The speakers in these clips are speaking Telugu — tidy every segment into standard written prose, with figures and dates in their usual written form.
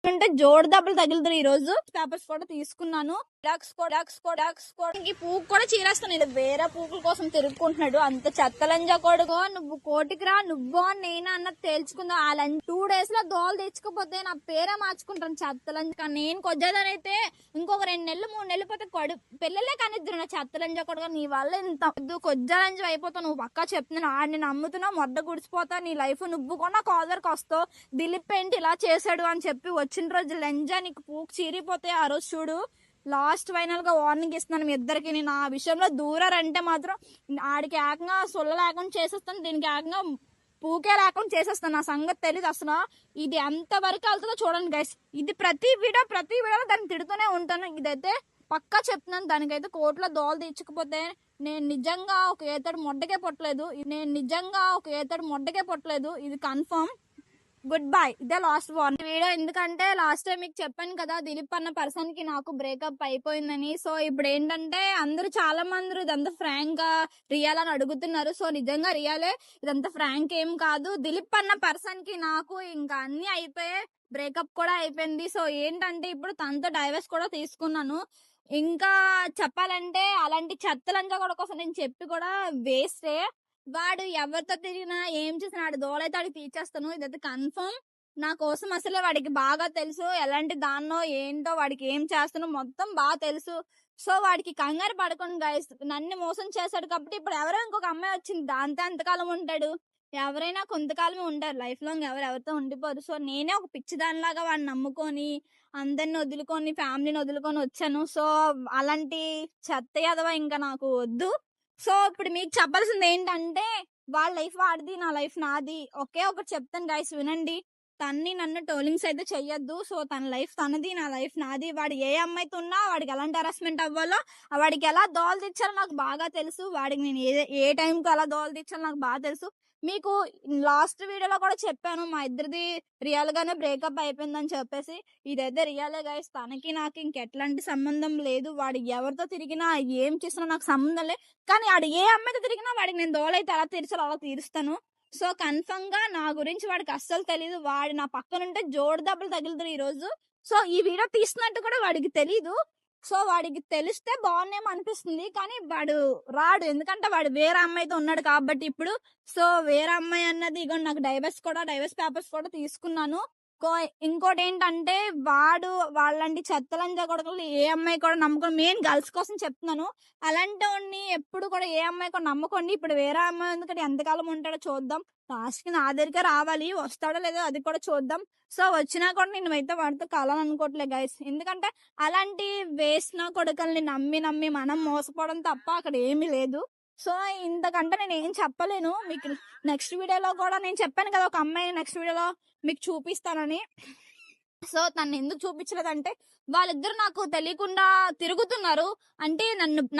అంటే జోడు దెబ్బలు తగులుతారు. ఈ రోజు పేపర్స్ కూడా తీసుకున్నాను. పూకు కూడా చీరేస్తాను. ఇది వేరే పూకుల కోసం తిరుగుకుంటున్నాడు. అంత చెత్తలంజా కొడుకో. నువ్వు కోటికి రా, నువ్వు నేను అన్నది తేల్చుకుందాం. అలా 2 days లో దోలు తెచ్చుకోపోతే నా పేరే మార్చుకుంటాను చెత్తలంజ. నేను కొద్దిదనైతే ఇంకొక 2 నెలలు 3 నెలలు పోతే పిల్లలే కనిద్దరు నా చెత్తలంజా కొడుకో. నీ వల్ల ఇంత కొజ్జలంజ అయిపోతావు. నువ్వు పక్కా చెప్తున్నాను. ఆడిని నమ్ముతున్నా మొడ్డ గుడిచిపోతా. నీ లైఫ్ నువ్వు కూడా కాదర్కి వస్తావు. దిలీప్ ఏంటి ఇలా చేశాడు అని చెప్పి వచ్చిన రోజు లంజా నీకు పూకు చీరిపోతే ఆ రోజు చూడు. లాస్ట్ ఫైనల్ గా వార్నింగ్ ఇస్తున్నాను మీ ఇద్దరికి. నేను ఆ విషయంలో దూరారంటే మాత్రం ఆడికి ఏకంగా సొల్ల లేకుండా చేసేస్తాను. దీనికి ఏకంగా పూకే లేకుండా చేసేస్తాను. నా సంగతి తెలియదు అసలు. ఇది ఎంత వరకు వెళ్తుందో చూడండి గైస్. ఇది ప్రతి వీడియోలో దాన్ని తిడుతూనే ఉంటాను. ఇదైతే పక్కా చెప్తున్నాను. దానికైతే కోర్టులో దోలు తీర్చకపోతే నేను నిజంగా ఒక ఏతడు మొడ్డకే పొట్టలేదు. ఇది కన్ఫర్మ్. Good bye. ఇదే లాస్ట్ వీడియో. ఎందుకంటే లాస్ట్ టైం మీకు చెప్పాను కదా దిలీప్ అన్న పర్సన్ కి నాకు బ్రేకప్ అయిపోయిందని. సో ఇప్పుడు ఏంటంటే అందరూ చాలా మంది ఇదంతా ఫ్రాంక్ గా రియల్ అని అడుగుతున్నారు. సో నిజంగా రియలే. ఇదంతా ఫ్రాంక్ ఏం కాదు. దిలీప్ అన్న పర్సన్ కి నాకు ఇంకా అన్ని అయిపోయాయి. బ్రేకప్ కూడా అయిపోయింది. సో ఏంటంటే ఇప్పుడు తనతో డైవర్స్ కూడా తీసుకున్నాను. ఇంకా చెప్పాలంటే అలాంటి చెత్తలంజా కూడా కోసం నేను చెప్పి కూడా వేస్టే. వాడు ఎవరితో తిరిగినా ఏం చేసినా ఆడు దోలైతే ఆడికి తీర్చేస్తాను. ఇదైతే కన్ఫర్మ్. నా కోసం అసలు వాడికి బాగా తెలుసు. ఎలాంటి దాన్నో ఏంటో వాడికి ఏం చేస్తానో మొత్తం బాగా తెలుసు. సో వాడికి కంగారు పడకుండా గైస్. నన్ను మోసం చేశాడు కాబట్టి ఇప్పుడు ఎవరో ఇంకొక అమ్మాయి వచ్చింది. దాంతో ఎంతకాలం ఉంటాడు? ఎవరైనా కొంతకాలమే ఉంటారు. లైఫ్ లాంగ్ ఎవరెవరితో ఉండిపోరు. సో నేనే ఒక పిచ్చిదానిలాగా వాడిని నమ్ముకొని అందరిని వదులుకొని ఫ్యామిలీని వదులుకొని వచ్చాను. సో అలాంటి చెత్త ఎదవ ఇంకా నాకు వద్దు. సో ఇప్పుడు మీకు చెప్పాల్సింది ఏంటంటే వాళ్ళ లైఫ్ వాడిది, నా లైఫ్ నాది. ఒకే ఒకటి చెప్తాను గైస్, వినండి. తన్ని నన్ను టోలింగ్స్ అయితే చెయ్యొద్దు. సో తన లైఫ్ తనది, నా లైఫ్ నాది. వాడు ఏ అమ్మాయితో ఉన్నా వాడికి ఎలాంటి హరాస్మెంట్ అవ్వాలో, వాడికి ఎలా దోలు తెచ్చాలో నాకు బాగా తెలుసు. వాడికి నేను ఏ టైంకి ఎలా దోలు తెచ్చాలో నాకు బాగా తెలుసు. మీకు లాస్ట్ వీడియోలో కూడా చెప్పాను మా ఇద్దరిది రియల్ గానే బ్రేకప్ అయిపోయిందని చెప్పేసి. ఇదైతే రియలే గైస్. తనకి నాకు ఇంకెట్లాంటి సంబంధం లేదు. వాడు ఎవరితో తిరిగినా ఏం చేసినా నాకు సంబంధం లేదు. కానీ వాడు ఏ అమ్మాయితో తిరిగినా వాడికి నేను దోలైతే ఎలా తీర్చాలో అలా తీరుస్తాను. సో కన్ఫర్మ్ గా నా గురించి వాడికి అస్సలు తెలీదు. వాడు నా పక్కనుంటే జోడు దెబ్బలు తగులుతారు ఈ రోజు. సో ఈ వీడియో తీసినట్టు కూడా వాడికి తెలీదు. సో వాడికి తెలిస్తే బాగున్నామో అనిపిస్తుంది. కానీ వాడు రాడు. ఎందుకంటే వాడు వేరే అమ్మాయితో ఉన్నాడు కాబట్టి ఇప్పుడు. సో వేరే అమ్మాయి అన్నది ఇగో నాకు డైవర్స్ పేపర్స్ కూడా తీసుకున్నాను. ఇంకోటి ఏంటంటే వాళ్ళంటి చెత్తలంజా కొడుకులు ఏ అమ్మాయి కూడా నమ్ముకోండి. మెయిన్ గర్ల్స్ కోసం చెప్తున్నాను. అలాంటి వాడిని ఎప్పుడు కూడా ఏ అమ్మాయి కూడా నమ్ముకోండి. ఇప్పుడు వేరే అమ్మాయి ఎందుకంటే ఎంతకాలం ఉంటాడో చూద్దాం. లాస్ట్ కి నా దగ్గర రావాలి. వస్తాడో లేదో అది కూడా చూద్దాం. సో వచ్చినా కూడా నేను అయితే వాడితో కలాలనుకోవట్లే గైస్. ఎందుకంటే అలాంటి వేసిన కొడుకుల్ని నమ్మి మనం మోసపోవడం తప్ప అక్కడ ఏమీ లేదు. సో ఇంతకంటే నేను ఏం చెప్పలేను. మీకు నెక్స్ట్ వీడియోలో కూడా నేను చెప్పాను కదా ఒక అమ్మాయి నెక్స్ట్ వీడియోలో మీకు చూపిస్తానని. సో తను ఎందుకు చూపించలేదంటే వాళ్ళిద్దరు నాకు తెలియకుండా తిరుగుతున్నారు. అంటే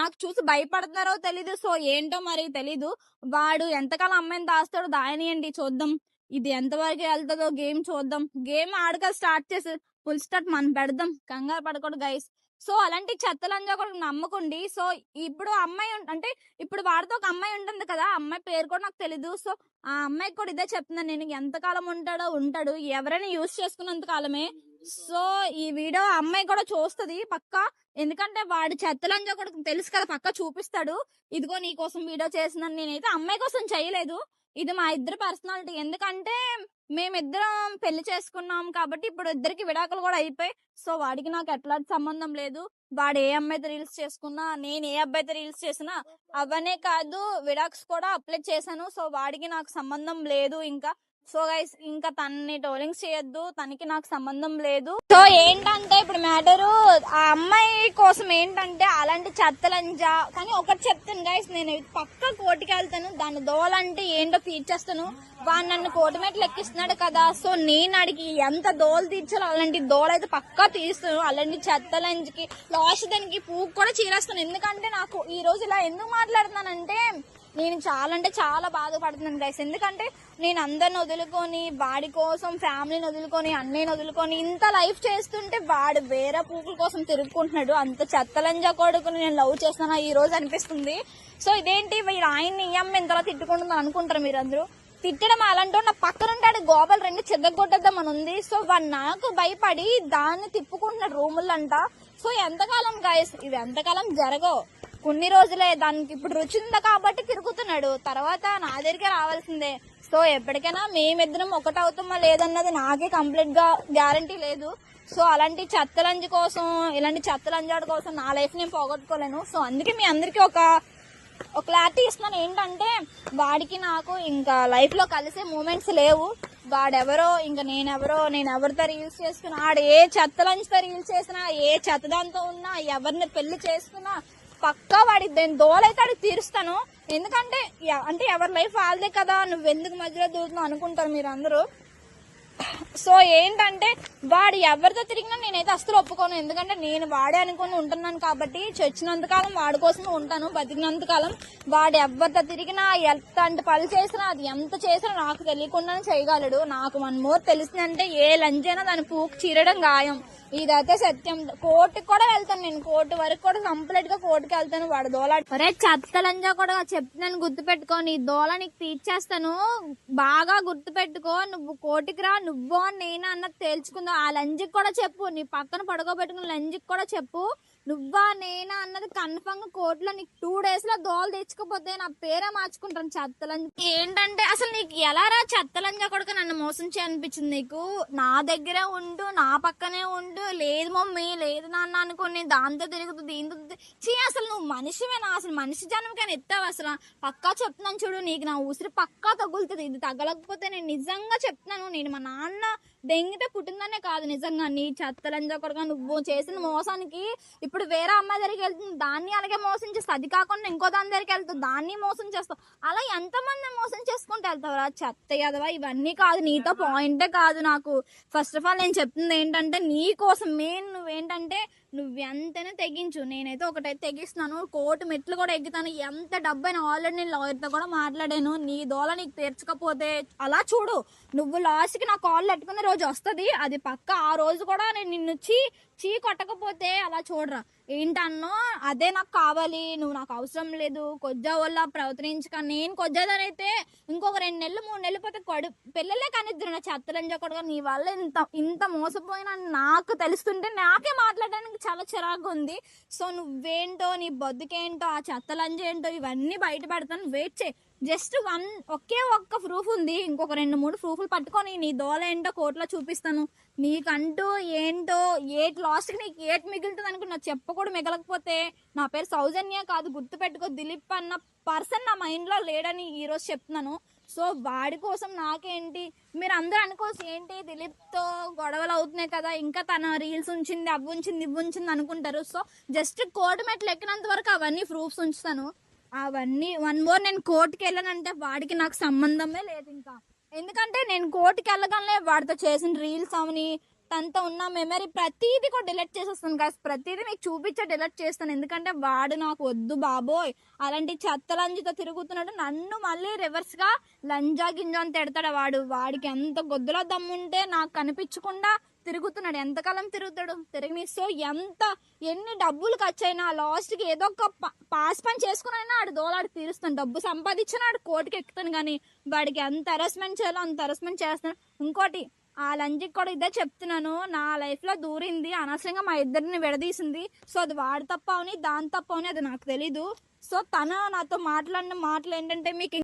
నాకు చూసి భయపడుతున్నారో తెలీదు. సో ఏంటో మరి తెలీదు. వాడు ఎంతకాలం అమ్మాయిని దాస్తాడో దాయనియండి చూద్దాం. ఇది ఎంతవరకు వెళ్తుందో గేమ్ చూద్దాం. గేమ్ ఆడక స్టార్ట్ చేసి ఫుల్ స్టార్ట్ మనం పెడదాం. కంగారు పడకూడదు గైస్. సో అలాంటి చెత్తలంజా కూడా నమ్మకండి. సో ఇప్పుడు అమ్మాయి అంటే ఇప్పుడు వాడితో ఒక అమ్మాయి ఉంటుంది కదా, అమ్మాయి పేరు కూడా నాకు తెలీదు. సో ఆ అమ్మాయికి కూడా ఇదే చెప్తున్నాను నేను. ఎంతకాలం ఉంటాడు. ఎవరైనా యూజ్ చేసుకున్నంత కాలమే. సో ఈ వీడియో అమ్మాయి కూడా చూస్తుంది పక్కా. ఎందుకంటే వాడు చెత్తలంజా కూడా తెలుసు కదా, పక్కా చూపిస్తాడు. ఇదిగో నీ కోసం వీడియో చేస్తున్నాను. నేనైతే అమ్మాయి కోసం చేయలేదు. ఇది మా ఇద్దరు పర్సనాలిటీ. ఎందుకంటే మేమిద్దరం పెళ్లి చేసుకున్నాం కాబట్టి ఇప్పుడు ఇద్దరికి విడాకులు కూడా అయిపోయి. సో వాడికి నాకు ఎట్లాంటి సంబంధం లేదు. వాడు ఏ అమ్మాయితో రీల్స్ చేసుకున్నా, నేను ఏ అబ్బాయితో రీల్స్ చేసినా అవనే కాదు విడాక్స్ కూడా అప్లై చేశాను. సో వాడికి నాకు సంబంధం లేదు ఇంకా. సో గైస్ ఇంకా తనని టోలింగ్స్ చేయొద్దు. తనకి నాకు సంబంధం లేదు. సో ఏంటంటే ఇప్పుడు మ్యాటరు ఆ అమ్మాయి కోసం ఏంటంటే అలాంటి చెత్తలంజా. కానీ ఒకటి చెప్తాను గైస్, నేను పక్క కోర్టుకి వెళ్తాను. దాని దోలంటే ఏంటో తీర్చేస్తాను. వాడు నన్ను కోర్టు మెట్లు ఎక్కిస్తున్నాడు కదా. సో నేను అడిగి ఎంత దోలు తీర్చాలో అలాంటి దోలు అయితే పక్కా తీస్తాను. అలాంటి చెత్తలంజకి లాస్ట్ దానికి పువ్వు కూడా చీరేస్తాను. ఎందుకంటే నాకు ఈ రోజు ఇలా ఎందుకు మాట్లాడుతున్నానంటే నేను చాలా బాధపడుతున్నాను గైస్. ఎందుకంటే నేను అందరిని వదులుకొని వాడి కోసం ఫ్యామిలీని వదులుకొని అన్నయ్యని వదులుకొని ఇంత లైఫ్ చేస్తుంటే వాడు వేరే పూకుల కోసం తిరుగుకుంటున్నాడు. అంత చెత్తలంజా కొడుకుని నేను లవ్ చేస్తున్నా ఈ రోజు అనిపిస్తుంది. సో ఇదేంటి ఆయన్ని ఈ అమ్మ ఇంతలా తిట్టుకుంటుందని అనుకుంటారు మీరందరూ. తిట్టడం అలాంటి నా పక్కన ఉంటాడు గోపాల్ 2 చెద్దగొట్టేద్దామని ఉంది. సో వాడు నాకు భయపడి దాన్ని తిప్పుకుంటున్నాడు రూములంట. సో ఎంతకాలం గాయస్ ఇవి ఎంతకాలం జరగవు, కొన్ని రోజులే. దానికి ఇప్పుడు రుచి ఉంది కాబట్టి తిరుగుతున్నాడు, తర్వాత నా దగ్గరికి రావాల్సిందే. సో ఎప్పటికైనా మేమిద్దరం ఒకటవుతామా లేదన్నది నాకే కంప్లీట్ గా గ్యారంటీ లేదు. సో అలాంటి చెత్తలంజి కోసం, ఇలాంటి చెత్తలంజాడు కోసం నా లైఫ్ నేను పోగొట్టుకోలేను. సో అందుకే మీ అందరికి ఒక క్లారిటీ ఇస్తున్నాను ఏంటంటే, వాడికి నాకు ఇంకా లైఫ్ లో కలిసే మూమెంట్స్ లేవు. వాడెవరో ఇంకా నేను ఎవరితో రీల్స్ చేసుకున్నా, ఆడు ఏ చెత్తలంజితో రీల్స్ చేసినా, ఏ చెత్తదాంతో ఉన్నా, ఎవరిని పెళ్లి చేసుకున్నా పక్కా వాడి దోలైతే ఆడికి తీరుస్తాను. ఎందుకంటే అంటే ఎవరి లైఫ్ వాళ్ళదే కదా, నువ్వెందుకు మధ్యలో దూరుతున్నావు అనుకుంటారు మీరు అందరూ. సో ఏంటంటే వాడు ఎవరితో తిరిగినా నేనైతే అస్సలు ఒప్పుకోను. ఎందుకంటే నేను వాడే అనుకుని ఉంటున్నాను కాబట్టి చచ్చినంతకాలం వాడి కోసమే ఉంటాను, బతికినంతకాలం. వాడు ఎవరితో తిరిగినా ఎలాంటి పని చేసినా, అది ఎంత చేసినా నాకు తెలియకుండానే చేయగలడు. నాకు 1 మోర్ తెలిసిందంటే ఏ లంచ్ అయినా దాన్ని పూకు చీరడం ఖాయం. ఇదైతే సత్యం. కోర్టుకి కూడా వెళ్తాను నేను, కోర్టు వరకు కూడా కంప్లీట్ గా కోర్టుకి వెళ్తాను. వాడు దోల ఒరే చెత్తలంజా కూడా చెప్తున్నాను, గుర్తుపెట్టుకో. నీ దోల నీకు తీర్చేస్తాను, బాగా గుర్తుపెట్టుకో. నువ్వు కోర్టుకి రా, నువ్వో నేనా అన్నది తేల్చుకుందాం. ఆ లంజికి కూడా చెప్పు, నీ పక్కన పడుకోబెట్టుకున్న లంజికి కూడా చెప్పు, నువ్వా నేనా అన్నది కన్ఫర్మ్ గా కోర్టులో నీకు 2 days లో దోలు తెచ్చుకోపోతే నా పేరే మార్చుకుంటాను చెత్తలంజ. ఏంటంటే అసలు నీకు ఎలా రా చెత్తలంజా కొడుకు నన్ను మోసం చేయాలనిపించింది నీకు? నా దగ్గరే ఉంటూ నా పక్కనే ఉంటూ, లేదు మమ్మీ లేదు నాన్న అనుకుని దాంతో తిరుగుతుంది దీంతో అసలు నువ్వు మనిషివేనా? అసలు మనిషి జన్మకైనా ఎత్తావు అసలు? పక్కా చెప్తున్నాను చూడు, నీకు నా ఉసిరి పక్కా తగులుతుంది. ఇది తగలకపోతే నేను నిజంగా చెప్తున్నాను, నేను మా నాన్న దెంగితే పుట్టిందనే కాదు, నిజంగా నీ చెత్తలంజా కొడుకు నువ్వు చేసిన మోసానికి ఇప్పుడు వేరే అమ్మాయి దగ్గరికి వెళ్తుంది, దాన్ని అలాగే మోసం చేస్తావు. అది కాకుండా ఇంకో దాని దగ్గరికి వెళ్తావు, దాన్ని మోసం చేస్తావు. అలా ఎంతమంది మోసం చేసుకుంటూ వెళ్తావురా చెత్త యదవా. ఇవన్నీ కాదు, నీతో పాయింటే కాదు నాకు. ఫస్ట్ ఆఫ్ ఆల్ నేను చెప్తుంది ఏంటంటే నీ కోసం మెయిన్ నువ్వేంటంటే నువ్వెంతైనా తెగించు. నేనైతే ఒకటైతే తెగిస్తున్నాను, కోర్టు మెట్లు కూడా ఎక్కుతాను. ఎంత డబ్బైనా ఆల్రెడీ నేను లాయర్తో కూడా మాట్లాడాను. నీ దోల నీకు తీర్చకపోతే అలా చూడు, నువ్వు లాస్ట్కి నా కాల్ పెట్టుకునే రోజు వస్తుంది, అది పక్క. ఆ రోజు కూడా నేను నిన్ను చీ కొట్టకపోతే అలా చూడరా. ఏంటన్నో అదే నాకు కావాలి, నువ్వు నాకు అవసరం లేదు, కొజ్జా వల్ల ప్రవర్తించక. నేను కొజ్జాదనైతే ఇంకొక 2 నెలలు 3 నెలలు పోతే పిల్లలే కనిద్దరు నా చెత్తలంజా కొడుకు. నీ వల్ల ఇంత మోసపోయినా నాకు తెలుస్తుంటే నాకే మాట్లాడడానికి చాలా చిరాకు ఉంది. సో నువ్వేంటో, నీ బతుకేంటో, ఆ చెత్తలంజ ఏంటో ఇవన్నీ బయట పెడతాను, వెయిట్ చేయి. జస్ట్ ఒకే ఒక్క ప్రూఫ్ ఉంది, ఇంకొక 2-3 ప్రూఫ్లు పట్టుకొని నీ దోల ఏంటో కోర్టులో చూపిస్తాను. నీకంటూ ఏంటో లాస్ట్కి నీకు ఏటి మిగులుతుంది అనుకున్నా, చెప్ప కూడా మిగలకపోతే నా పేరు సౌజన్య కాదు, గుర్తుపెట్టుకో. దిలీప్ అన్న పర్సన్ నా మైండ్లో లేడని ఈరోజు చెప్తున్నాను. సో వాడి కోసం నాకేంటి, మీరు అందరూ అనుకోవచ్చు ఏంటి దిలీప్తో గొడవలు అవుతున్నాయి కదా, ఇంకా తన రీల్స్ ఉంచింది, అవి ఉంచింది ఇవి ఉంచింది అనుకుంటారు. సో జస్ట్ కోర్టు మెట్లు ఎక్కినంత వరకు అవన్నీ ప్రూఫ్స్ ఉంచుతాను. అవన్నీ 1 మోర్ నేను కోర్టుకి వెళ్ళానంటే వాడికి నాకు సంబంధమే లేదు ఇంకా. ఎందుకంటే నేను కోర్టుకి వెళ్ళగానే వాడితో చేసిన రీల్స్ అవని, తనతో ఉన్న మెమరీ ప్రతిదీ కూడా డిలీట్ చేసేస్తాను గాయస్. ప్రతిదీ మీకు చూపించే డిలీట్ చేస్తాను. ఎందుకంటే వాడు నాకు వద్దు బాబోయ్, అలాంటి చెత్త లంజితో తిరుగుతున్నాడు. నన్ను మళ్ళీ రివర్స్ గా లంజా గింజా అని తిడతాడు వాడు. వాడికి ఎంత గొద్దులో దమ్ముంటే నాకు కనిపించకుండా తిరుగుతున్నాడు. ఎంతకాలం తిరుగుతాడు తిరిగి. సో ఎన్ని డబ్బులు ఖర్చు అయినా లాస్ట్కి ఏదో ఒక పాస్ పని చేసుకునైనా ఆడు దోలాడు తీరుస్తాను. డబ్బు సంపాదించిన ఆడు కోర్టుకి ఎక్కుతాను, కానీ వాడికి ఎంత హెరాస్మెంట్ చేయాలో అంత హెరాస్మెంట్ చేస్తాను. ఇంకోటి ఆ లంజికి కూడా ఇదే చెప్తున్నాను, నా లైఫ్ లో దూరింది అనవసరంగా మా ఇద్దరిని విడదీసింది. సో అది వాడి తప్ప అవని దాని తప్ప అవని అది నాకు తెలీదు. సో తను నాతో మాట్లాడిన మాటలు ఏంటంటే మీకు